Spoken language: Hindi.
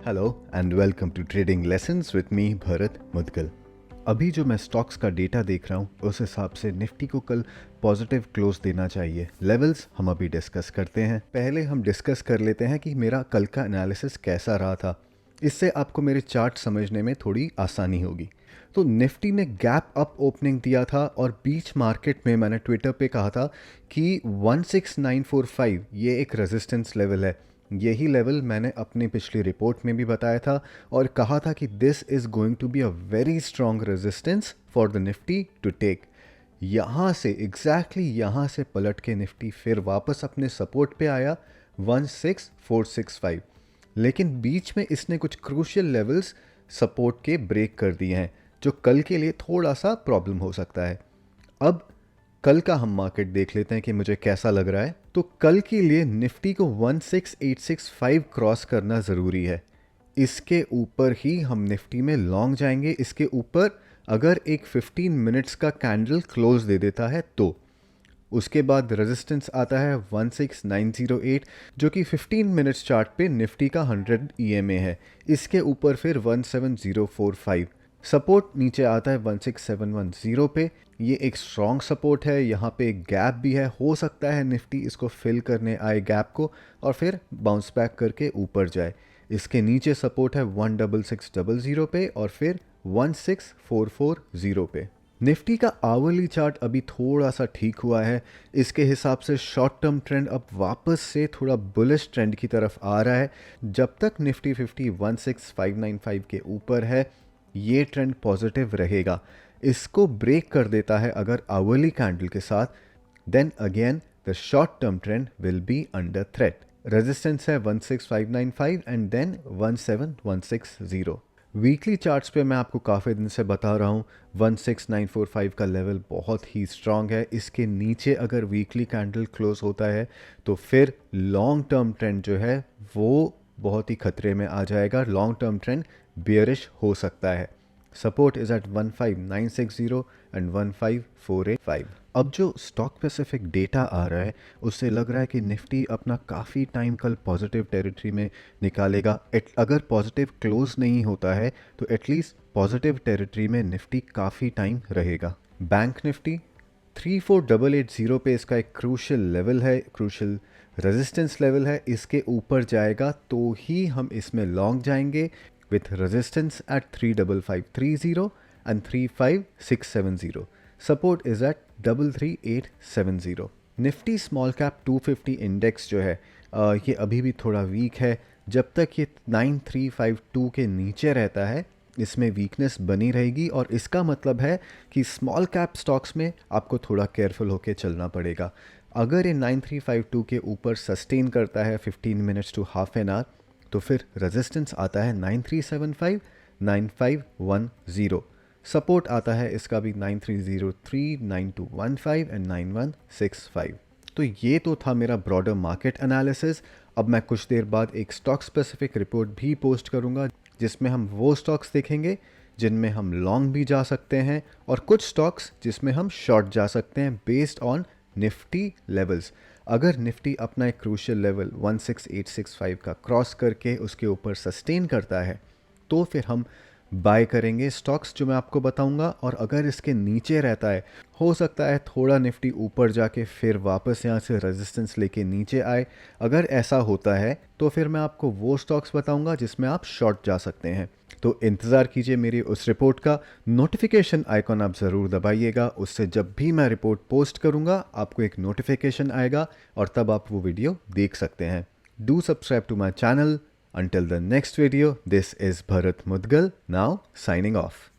Hello and welcome to trading lessons with me Bharat Mudgal. अभी जो मैं स्टॉक्स का डेटा देख रहा हूँ उस हिसाब से निफ्टी को कल पॉजिटिव क्लोज देना चाहिए। लेवल्स हम अभी डिस्कस करते हैं। पहले हम डिस्कस कर लेते हैं कि मेरा कल का एनालिसिस कैसा रहा था। इससे आपको मेरे चार्ट समझने में थोड़ी आसानी होगी। तो निफ्टी ने गैप अप ओपनिंग दिया था और बीच मार्केट में मैंने ट्विटर पे कहा था कि 16945 ये एक रेजिस्टेंस लेवल है। यही लेवल मैंने अपनी पिछली रिपोर्ट में भी बताया था और कहा था कि this is going to be a very strong resistance for the Nifty to take. यहाँ से एग्जैक्टली यहाँ से पलट के निफ्टी फिर वापस अपने सपोर्ट पे आया 16465, लेकिन बीच में इसने कुछ क्रूशियल लेवल्स सपोर्ट के ब्रेक कर दिए हैं जो कल के लिए थोड़ा सा प्रॉब्लम हो सकता है। अब कल का हम मार्केट देख लेते हैं कि मुझे कैसा लग रहा है। तो कल के लिए निफ्टी को 16865 क्रॉस करना ज़रूरी है। इसके ऊपर ही हम निफ्टी में लॉन्ग जाएंगे। इसके ऊपर अगर एक 15 मिनट्स का कैंडल क्लोज दे देता है तो उसके बाद रेजिस्टेंस आता है 16908 जो कि 15 मिनट्स चार्ट पे निफ्टी का 100 EMA है। इसके ऊपर फिर 17045 सपोर्ट नीचे आता है 16710 पे। ये एक स्ट्रॉन्ग सपोर्ट है। यहाँ पे एक गैप भी है, हो सकता है निफ्टी इसको फिल करने आए गैप को और फिर बाउंस बैक करके ऊपर जाए। इसके नीचे सपोर्ट है 16600 पे और फिर 16440 पे। निफ्टी का आवरली चार्ट अभी थोड़ा सा ठीक हुआ है। इसके हिसाब से शॉर्ट टर्म ट्रेंड अब वापस से थोड़ा बुलिश ट्रेंड की तरफ आ रहा है। जब तक निफ्टी 50 16595 के ऊपर है ये ट्रेंड पॉजिटिव रहेगा। इसको ब्रेक कर देता है अगर आवरली कैंडल के साथ, then again the short term trend will be under threat. Resistance है 16595 एंड देन 17160। वीकली चार्ट्स पे मैं आपको काफ़ी दिन से बता रहा हूँ 16945 का लेवल बहुत ही स्ट्रांग है। इसके नीचे अगर वीकली कैंडल क्लोज होता है तो फिर लॉन्ग टर्म ट्रेंड जो है वो बहुत ही खतरे में आ जाएगा। लॉन्ग टर्म ट्रेंड बेयरिश हो सकता है। Support is at 15960 and 15485। अब जो स्टॉक स्पेसिफिक डेटा आ रहा है उससे लग रहा है कि निफ्टी अपना काफ़ी टाइम कल पॉजिटिव टेरिटरी में निकालेगा। अगर पॉजिटिव क्लोज नहीं होता है तो एटलीस्ट पॉजिटिव टेरिटरी में निफ्टी काफ़ी टाइम रहेगा। बैंक निफ्टी 34880 पे इसका एक क्रूशियल लेवल है, क्रूशियल रेजिस्टेंस लेवल है। इसके ऊपर जाएगा तो ही हम इसमें लॉन्ग जाएंगे with resistance at 35530 and 35670. Support is at 33870. Nifty small cap 250 index जो है ये अभी भी थोड़ा वीक है। जब तक ये 9352 के नीचे रहता है इसमें वीकनेस बनी रहेगी और इसका मतलब है कि स्मॉल कैप स्टॉक्स में आपको थोड़ा केयरफुल होकर चलना पड़ेगा। अगर ये 9352 के ऊपर सस्टेन करता है 15 minutes to half an hour तो फिर रेजिस्टेंस आता है 9375 9510। सपोर्ट आता है इसका भी 9303 9215 एंड 9165। तो ये तो था मेरा ब्रॉडर मार्केट एनालिसिस। अब मैं कुछ देर बाद एक स्टॉक स्पेसिफिक रिपोर्ट भी पोस्ट करूंगा जिसमें हम वो स्टॉक्स देखेंगे जिनमें हम लॉन्ग भी जा सकते हैं और कुछ स्टॉक्स जिसमें हम शॉर्ट जा सकते हैं बेस्ड ऑन निफ्टी लेवल्स। अगर निफ्टी अपना एक क्रूशियल लेवल 16865 का क्रॉस करके उसके ऊपर सस्टेन करता है तो फिर हम बाय करेंगे स्टॉक्स जो मैं आपको बताऊंगा। और अगर इसके नीचे रहता है हो सकता है थोड़ा निफ्टी ऊपर जाके फिर वापस यहाँ से रेजिस्टेंस लेके नीचे आए। अगर ऐसा होता है तो फिर मैं आपको वो स्टॉक्स बताऊंगा जिसमें आप शॉर्ट जा सकते हैं। तो इंतज़ार कीजिए मेरी उस रिपोर्ट का। नोटिफिकेशन आइकॉन आप ज़रूर दबाइएगा, उससे जब भी मैं रिपोर्ट पोस्ट करूंगा आपको एक नोटिफिकेशन आएगा और तब आप वो वीडियो देख सकते हैं। Do subscribe to my channel. Until the next video, this is Bharat Mudgal, now signing off.